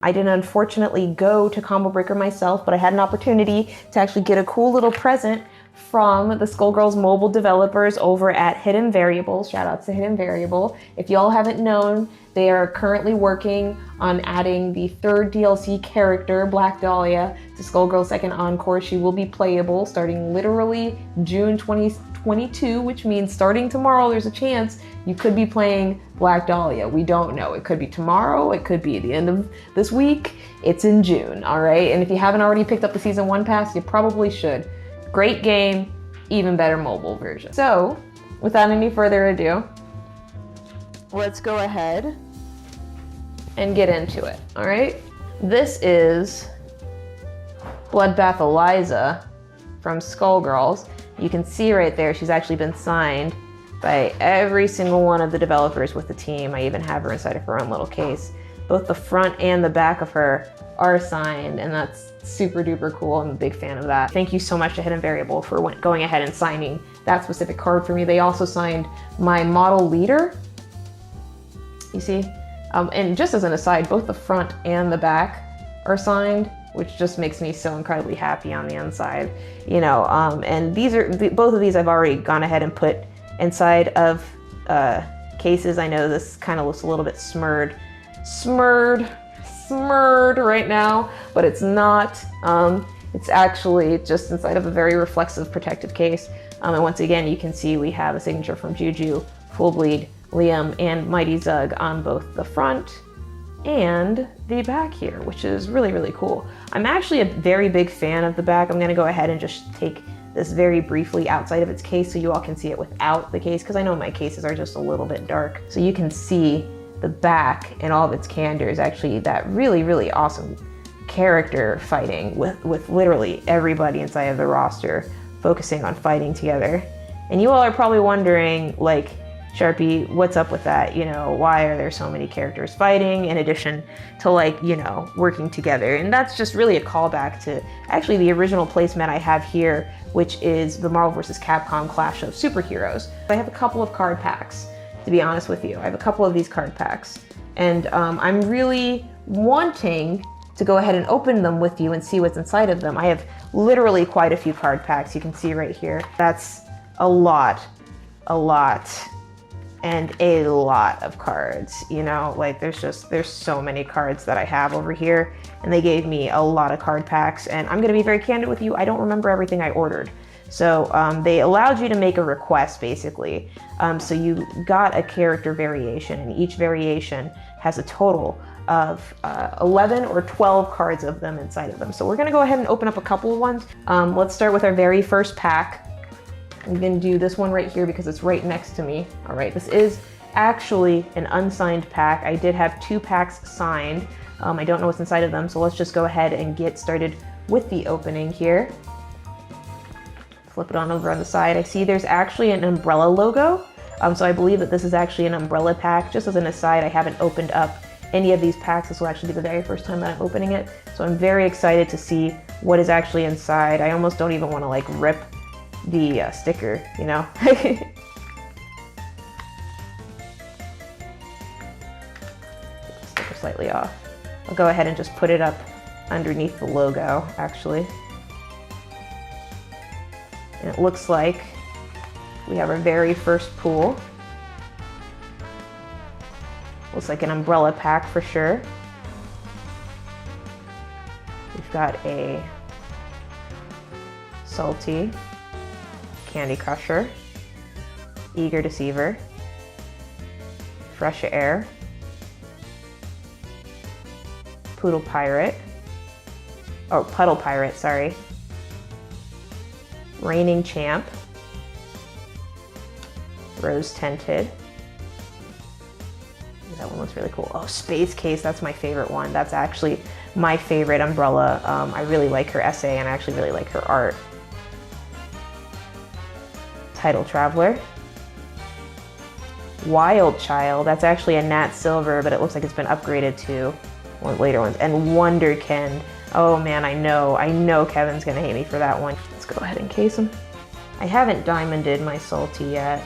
I didn't unfortunately go to Combo Breaker myself, but I had an opportunity to actually get a cool little present from the Skullgirls mobile developers over at Hidden Variable. Shout out to Hidden Variable. If y'all haven't known, they are currently working on adding the 3rd DLC character, Black Dahlia, to Skullgirls Second Encore. She will be playable starting literally June 2022, which means starting tomorrow, there's a chance you could be playing Black Dahlia. We don't know. It could be tomorrow. It could be at the end of this week. It's in June, all right? And if you haven't already picked up the Season 1 pass, you probably should. Great game, even better mobile version. So, without any further ado, let's go ahead and get into it, all right? This is Bloodbath Eliza from Skullgirls. You can see right there, she's actually been signed by every single one of the developers with the team. I even have her inside of her own little case. Both the front and the back of her are signed, and that's super duper cool. I'm a big fan of that. Thank you so much to Hidden Variable for going ahead and signing that specific card for me. They also signed my model leader, you see? And just as an aside, both the front and the back are signed, which just makes me so incredibly happy on the inside, you know. And these are, both of these I've already gone ahead and put inside of cases. I know this kind of looks a little bit smirred right now, but it's not. It's actually just inside of a very reflexive protective case. And once again, you can see we have a signature from Juju, Full Bleed, Liam, and Mighty Zug on both the front and the back here, which is really, really cool. I'm actually a very big fan of the back. I'm gonna go ahead and just take this very briefly outside of its case so you all can see it without the case, because I know my cases are just a little bit dark. So you can see the back and all of its candor is actually that really, really awesome character fighting with literally everybody inside of the roster focusing on fighting together. And you all are probably wondering, like, Sharpie, what's up with that? You know, why are there so many characters fighting in addition to, like, you know, working together? And that's just really a callback to actually the original placemat I have here, which is the Marvel vs. Capcom Clash of Superheroes. I have a couple of card packs, to be honest with you. I have a couple of these card packs, and I'm really wanting to go ahead and open them with you and see what's inside of them. I have literally quite a few card packs. You can see right here. That's a lot and a lot of cards, you know, like there's so many cards that I have over here, and they gave me a lot of card packs. And I'm gonna be very candid with you, I don't remember everything I ordered. So they allowed you to make a request, basically. So you got a character variation, and each variation has a total of 11 or 12 cards of them inside of them. So we're gonna go ahead and open up a couple of ones. Let's start with our very first pack. I'm gonna do this one right here because it's right next to me. All right, this is actually an unsigned pack. I did have 2 packs signed. I don't know what's inside of them, so let's just go ahead and get started with the opening here. Flip it on over on the side. I see there's actually an umbrella logo. So I believe that this is actually an umbrella pack. Just as an aside, I haven't opened up any of these packs. This will actually be the very first time that I'm opening it. So I'm very excited to see what is actually inside. I almost don't even want to, like, rip the sticker, you know? Sticker slightly off. I'll go ahead and just put it up underneath the logo, actually. And it looks like we have our very first pool. Looks like an umbrella pack for sure. We've got a Salty, Candy Crusher, Eager Deceiver, Fresh Air, Puddle Pirate, oh, Puddle Pirate, sorry, Reigning Champ, Rose Tinted. That one looks really cool. Oh, Space Case, that's my favorite one. That's actually my favorite umbrella. I really like her essay, and I actually really like her art. Tidal Traveler. Wild Child, that's actually a Nat Silver, but it looks like it's been upgraded to one of the later ones. And Wunderkind. Oh man, I know Kevin's gonna hate me for that one. Let's go ahead and case him. I haven't diamonded my Salty yet.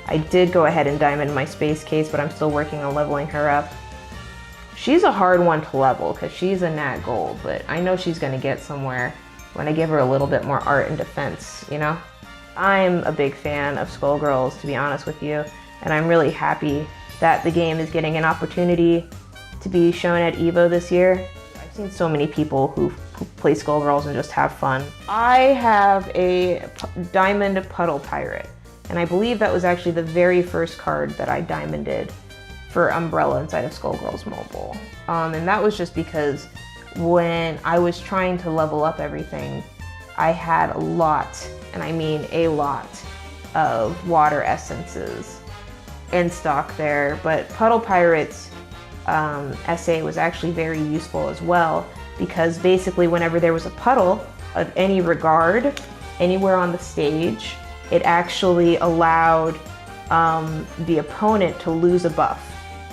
I did go ahead and diamond my Space Case, but I'm still working on leveling her up. She's a hard one to level because she's a nat gold, but I know she's gonna get somewhere when I give her a little bit more art and defense, you know? I'm a big fan of Skullgirls, to be honest with you, and I'm really happy that the game is getting an opportunity to be shown at EVO this year. I've seen so many people who play Skullgirls and just have fun. I have a Diamond Puddle Pirate, and I believe that was actually the very first card that I diamonded for Umbrella inside of Skullgirls Mobile. And that was just because when I was trying to level up everything, I had a lot, and I mean a lot, of water essences in stock there. But Puddle Pirate's SA was actually very useful as well, because basically whenever there was a puddle of any regard anywhere on the stage, it actually allowed the opponent to lose a buff.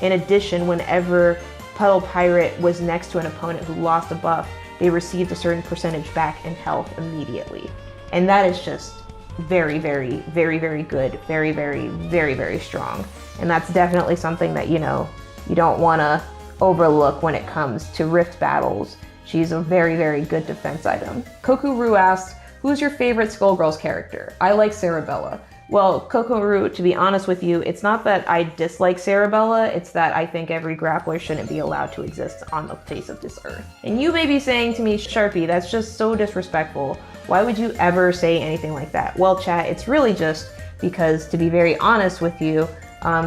In addition, whenever Puddle Pirate was next to an opponent who lost a buff, they received a certain percentage back in health immediately. And that is just very, very, very, very good. Very, very, very, very strong. And that's definitely something that, you know, you don't want to overlook when it comes to Rift battles. She's a very, very good defense item. Kokuru asks, who's your favorite Skullgirls character? I like Cerebella. Well, Kokuru, to be honest with you, it's not that I dislike Cerebella, it's that I think every grappler shouldn't be allowed to exist on the face of this earth. And you may be saying to me, Sharpie, that's just so disrespectful. Why would you ever say anything like that? Well, chat, it's really just because, to be very honest with you,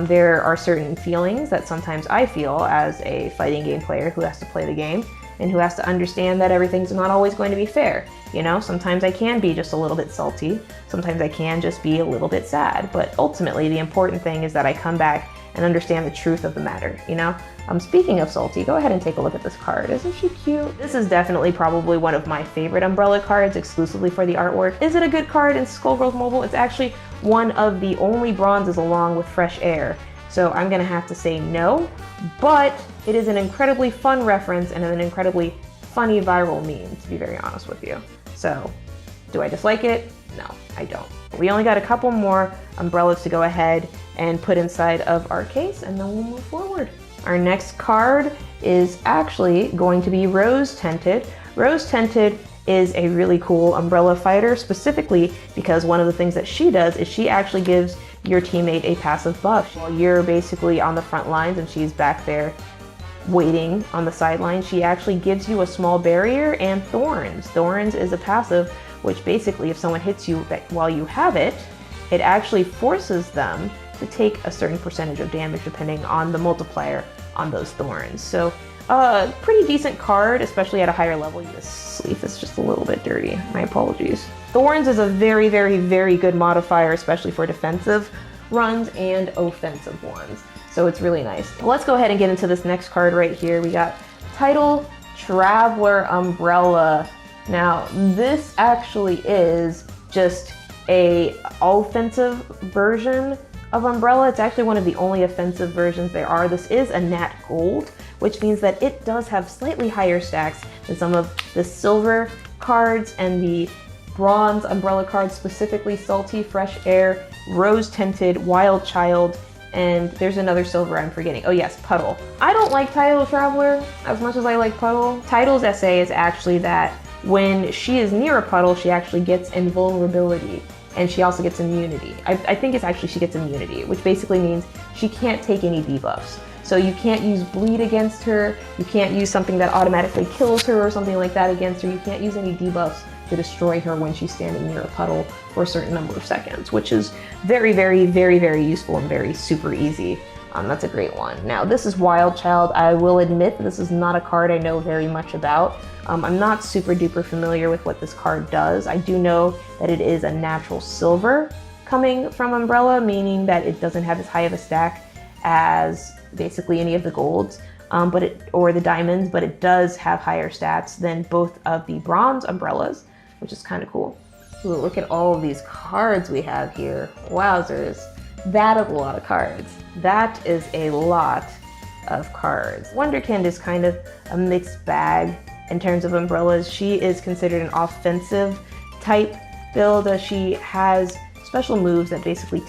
there are certain feelings that sometimes I feel as a fighting game player who has to play the game and who has to understand that everything's not always going to be fair. You know, sometimes I can be just a little bit salty, sometimes I can just be a little bit sad, but ultimately the important thing is that I come back and understand the truth of the matter, you know? Speaking of salty, go ahead and take a look at this card. Isn't she cute? This is definitely probably one of my favorite Umbrella cards exclusively for the artwork. Is it a good card in Skullgirls Mobile? It's actually one of the only bronzes along with Fresh Air. So I'm gonna have to say no, but it is an incredibly fun reference and an incredibly funny viral meme, to be very honest with you. So, do I dislike it? No, I don't. We only got a couple more umbrellas to go ahead and put inside of our case, and then we'll move forward. Our next card is actually going to be Rose Tinted. Rose Tinted is a really cool umbrella fighter, specifically because one of the things that she does is she actually gives your teammate a passive buff. While you're basically on the front lines and she's back there waiting on the sideline, she actually gives you a small barrier and thorns. Thorns is a passive, which basically if someone hits you while you have it, it actually forces them to take a certain percentage of damage depending on the multiplier on those thorns. So pretty decent card, especially at a higher level. This sleeve is just a little bit dirty, my apologies. Thorns is a very, very, very good modifier, especially for defensive runs and offensive ones. So it's really nice. Let's go ahead and get into this next card right here. We got Untitled Traveler Umbrella. Now, this actually is just a offensive version of Umbrella. It's actually one of the only offensive versions there are. This is a nat gold, which means that it does have slightly higher stacks than some of the silver cards and the bronze Umbrella cards, specifically Salty, Fresh Air, Rose Tinted, Wild Child, and there's another silver I'm forgetting. Oh yes, Puddle. I don't like Tidal Traveler as much as I like Puddle. Tidal's SA is actually that when she is near a puddle, she actually gets invulnerability, and she also gets immunity. I think it's actually she gets immunity, which basically means she can't take any debuffs. So you can't use bleed against her, you can't use something that automatically kills her or something like that against her, you can't use any debuffs to destroy her when she's standing near a puddle for a certain number of seconds, which is very, very, very, very useful and very super easy. That's a great one. Now this is Wild Child. I will admit that this is not a card I know very much about. I'm not super duper familiar with what this card does. I do know that it is a natural silver coming from Umbrella, meaning that it doesn't have as high of a stack as basically any of the golds, or the diamonds, but it does have higher stats than both of the bronze umbrellas, which is kind of cool. Ooh, look at all of these cards we have here. Wowzers. That is a lot of cards. That is a lot of cards. Wunderkind is kind of a mixed bag in terms of umbrellas. She is considered an offensive type build. She has special moves that basically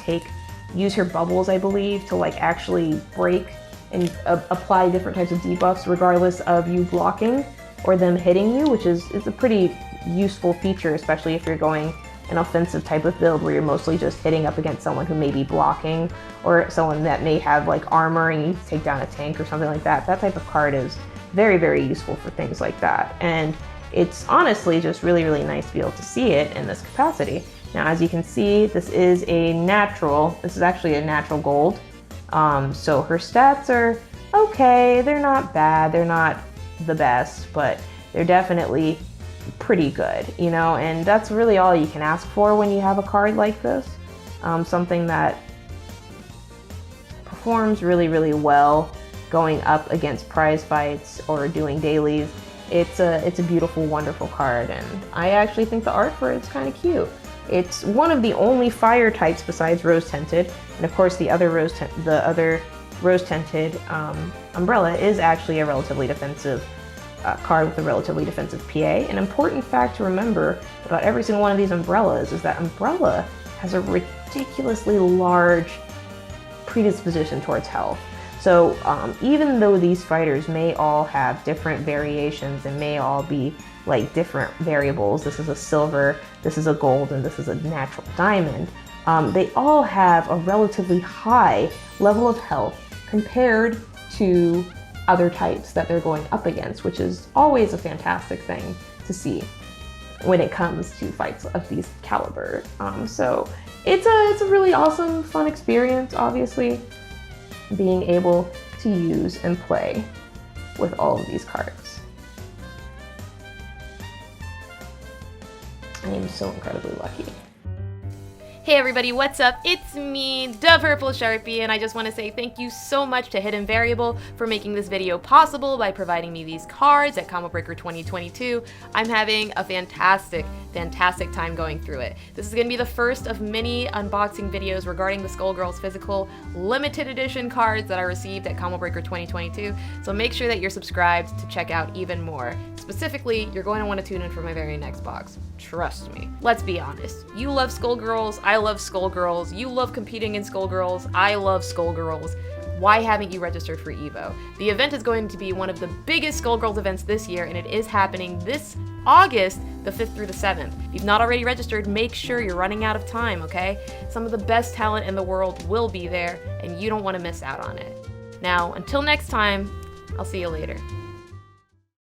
use her bubbles, I believe, to like actually break and apply different types of debuffs regardless of you blocking or them hitting you, which is a pretty useful feature, especially if you're going an offensive type of build where you're mostly just hitting up against someone who may be blocking or someone that may have like armor and you need to take down a tank or something like that. That type of card is very, very useful for things like that. And it's honestly just really, really nice to be able to see it in this capacity. Now, as you can see, this is actually a natural gold. So her stats are okay. They're not bad. They're not the best, but they're definitely pretty good, you know, and that's really all you can ask for when you have a card like this. Something that performs really, really well going up against prize fights or doing dailies. It's a beautiful, wonderful card, and I actually think the art for it's kind of cute. It's one of the only fire types besides rose tinted, and of course the other rose tinted umbrella is actually a relatively defensive card with a relatively defensive PA. An important fact to remember about every single one of these umbrellas is that umbrella has a ridiculously large predisposition towards health. So even though these fighters may all have different variations and may all be like different variables, this is a silver, this is a gold, and this is a natural diamond, they all have a relatively high level of health compared to other types that they're going up against, which is always a fantastic thing to see when it comes to fights of these caliber. So it's a really awesome, fun experience, obviously, being able to use and play with all of these cards. I am so incredibly lucky. Hey everybody, what's up? It's me, DaPurpleSharpie, and I just want to say thank you so much to Hidden Variable for making this video possible by providing me these cards at Combo Breaker 2022. I'm having a fantastic time going through it. This is going to be the first of many unboxing videos regarding the Skullgirls physical limited edition cards that I received at Combo Breaker 2022, so make sure that you're subscribed to check out even more. Specifically, you're going to want to tune in for my very next box. Trust me. Let's be honest. You love Skullgirls, I love Skullgirls, you love competing in Skullgirls, I love Skullgirls. Why haven't you registered for EVO? The event is going to be one of the biggest Skullgirls events this year, and it is happening this August, the 5th through the 7th. If you've not already registered, make sure you're running out of time, okay? Some of the best talent in the world will be there, and you don't want to miss out on it. Now, until next time, I'll see you later.